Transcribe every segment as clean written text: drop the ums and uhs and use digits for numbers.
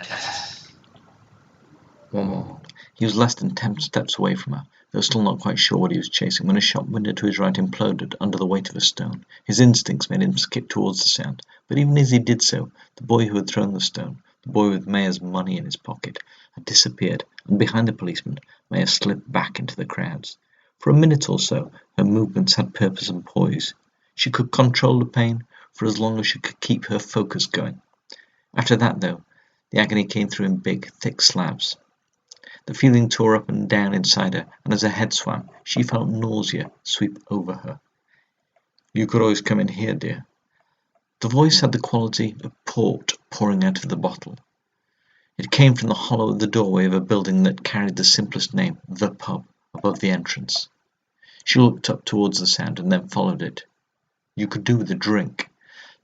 Test. One more. He was less than 10 steps away from her, though still not quite sure what he was chasing, when a shop window to his right imploded under the weight of a stone. His instincts made him skip towards the sound, but even as he did so, the boy who had thrown the stone, the boy with Maya's money in his pocket, had disappeared, and behind the policeman, Maya slipped back into the crowds. For a minute or so, her movements had purpose and poise. She could control the pain for as long as she could keep her focus going. After that, though, the agony came through in big, thick slabs. The feeling tore up and down inside her, and as her head swam, she felt nausea sweep over her. "You could always come in here, dear." The voice had the quality of port pouring out of the bottle. It came from the hollow of the doorway of a building that carried the simplest name, The Pub, above the entrance. She looked up towards the sound and then followed it. "You could do with a drink."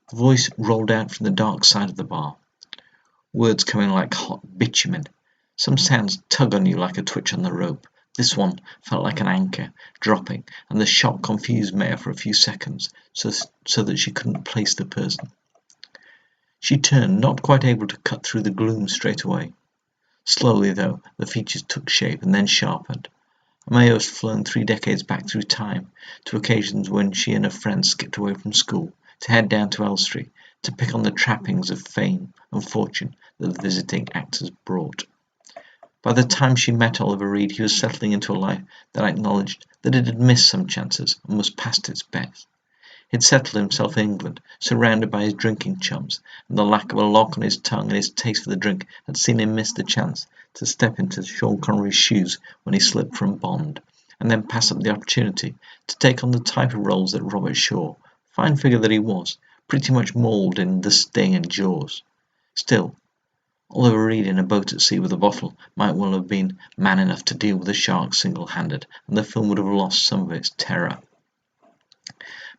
The voice rolled out from the dark side of the bar, words coming like hot bitumen. Some sounds tug on you like a twitch on the rope. This one felt like an anchor, dropping, and the shock confused Maya for a few seconds, so that she couldn't place the person. She turned, not quite able to cut through the gloom straight away. Slowly, though, the features took shape and then sharpened. Maya was flown 3 decades back through time, to occasions when she and her friends skipped away from school, to head down to Elstree, to pick on the trappings of fame and fortune that the visiting actors brought. By the time she met Oliver Reed, he was settling into a life that acknowledged that it had missed some chances and was past its best. He had settled himself in England, surrounded by his drinking chums, and the lack of a lock on his tongue and his taste for the drink had seen him miss the chance to step into Sean Connery's shoes when he slipped from Bond, and then pass up the opportunity to take on the type of roles that Robert Shaw, fine figure that he was, pretty much moulded in The Sting and Jaws. Still, Oliver Reed in a boat at sea with a bottle might well have been man enough to deal with a shark single-handed, and the film would have lost some of its terror.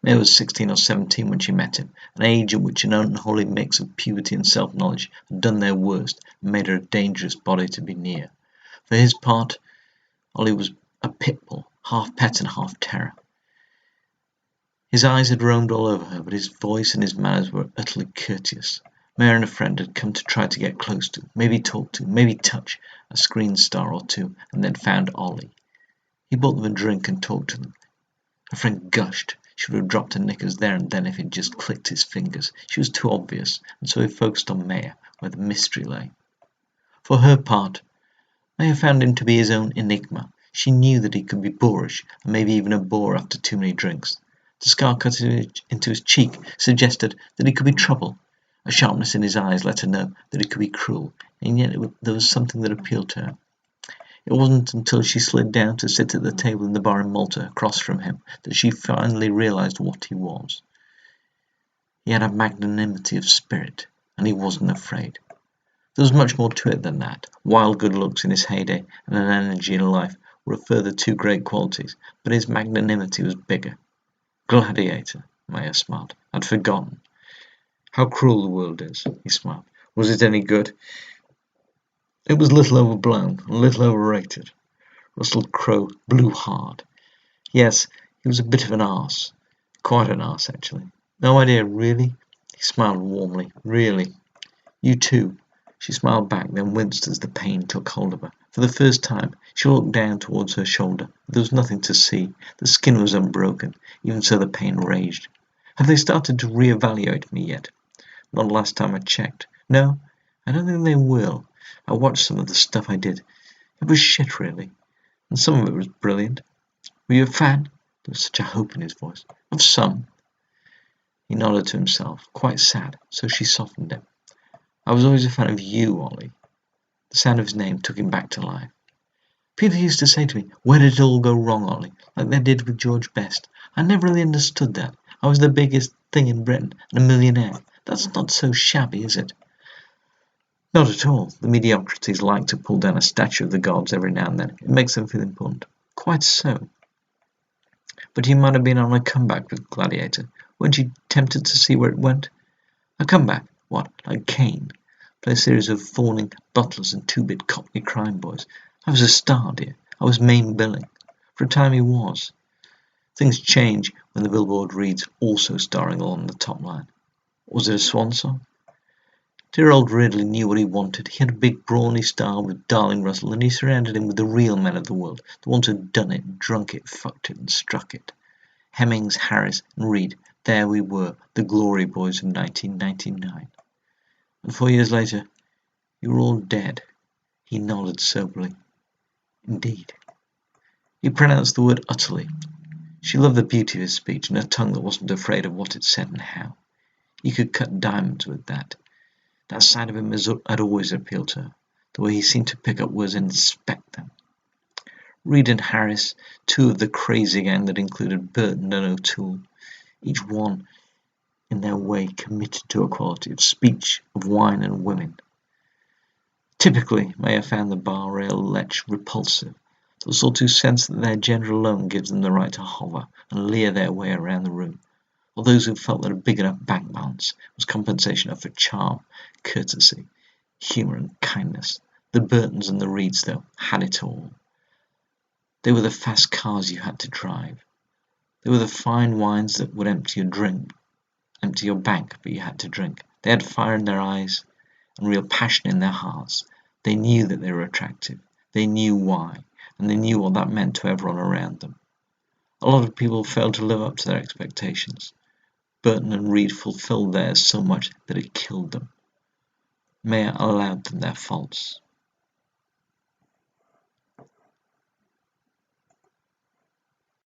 Maya was 16 or 17 when she met him, an age at which an unholy mix of puberty and self-knowledge had done their worst and made her a dangerous body to be near. For his part, Ollie was a pit bull, half pet and half terror. His eyes had roamed all over her, but his voice and his manners were utterly courteous. Maya and a friend had come to try to get close to, maybe talk to, maybe touch, a screen star or two, and then found Ollie. He bought them a drink and talked to them. Her friend gushed. She would have dropped her knickers there and then if he'd just clicked his fingers. She was too obvious, and so he focused on Maya, where the mystery lay. For her part, Maya found him to be his own enigma. She knew that he could be boorish, and maybe even a bore after too many drinks. The scar cut into his cheek suggested that he could be trouble. A sharpness in his eyes let her know that he could be cruel, and yet there was something that appealed to her. It wasn't until she slid down to sit at the table in the bar in Malta across from him that she finally realized what he was. He had a magnanimity of spirit, and he wasn't afraid. There was much more to it than that. Wild good looks in his heyday and an energy in life were a further 2 great qualities, but his magnanimity was bigger. Gladiator, Maya smiled. I'd forgotten. How cruel the world is, he smiled. Was it any good? It was a little overblown, a little overrated. Russell Crowe blew hard. Yes, he was a bit of an arse. Quite an arse, actually. No idea, really? He smiled warmly. Really? You too. She smiled back, then winced as the pain took hold of her. For the first time, she looked down towards her shoulder. There was nothing to see. The skin was unbroken. Even so, the pain raged. Have they started to re-evaluate me yet? Not last time I checked. No, I don't think they will. I watched some of the stuff I did. It was shit, really. And some of it was brilliant. Were you a fan? There was such a hope in his voice. Of some. He nodded to himself, quite sad, so she softened him. I was always a fan of you, Ollie. The sound of his name took him back to life. People used to say to me, where did it all go wrong, Ollie? Like they did with George Best. I never really understood that. I was the biggest thing in Britain and a millionaire. That's not so shabby, is it? Not at all. The mediocrities like to pull down a statue of the gods every now and then. It makes them feel important. Quite so. But you might have been on a comeback with Gladiator. Weren't you tempted to see where it went? A comeback? What, like Kane? Play a series of fawning butlers and 2-bit cockney crime boys. I was a star, dear. I was main billing. For a time he was. Things change when the billboard reads also starring along the top line. Was it a swan song? Dear old Ridley knew what he wanted. He had a big brawny style with darling Russell, and he surrounded him with the real men of the world, the ones who'd done it, drunk it, fucked it, and struck it. Hemmings, Harris, and Reed, there we were, the glory boys of 1999. And 4 years later, you were all dead. He nodded soberly. Indeed. He pronounced the word utterly. She loved the beauty of his speech, and a tongue that wasn't afraid of what it said and how. You could cut diamonds with that. That side of him had always appealed to her, the way he seemed to pick up words and inspect them. Reed and Harris, two of the crazy gang that included Burton and O'Toole, each one in their way committed to equality of speech, of wine and women. Typically, may have found the bar rail lech repulsive, the sort who sense that their gender alone gives them the right to hover and leer their way around the room, or those who felt that a big enough bank balance was compensation for charm, courtesy, humour and kindness. The Burtons and the Reeds, though, had it all. They were the fast cars you had to drive. They were the fine wines that would empty your bank, but you had to drink. They had fire in their eyes and real passion in their hearts. They knew that they were attractive. They knew why, and they knew what that meant to everyone around them. A lot of people failed to live up to their expectations. Burton and Reed fulfilled theirs so much that it killed them. Mayer allowed them their faults.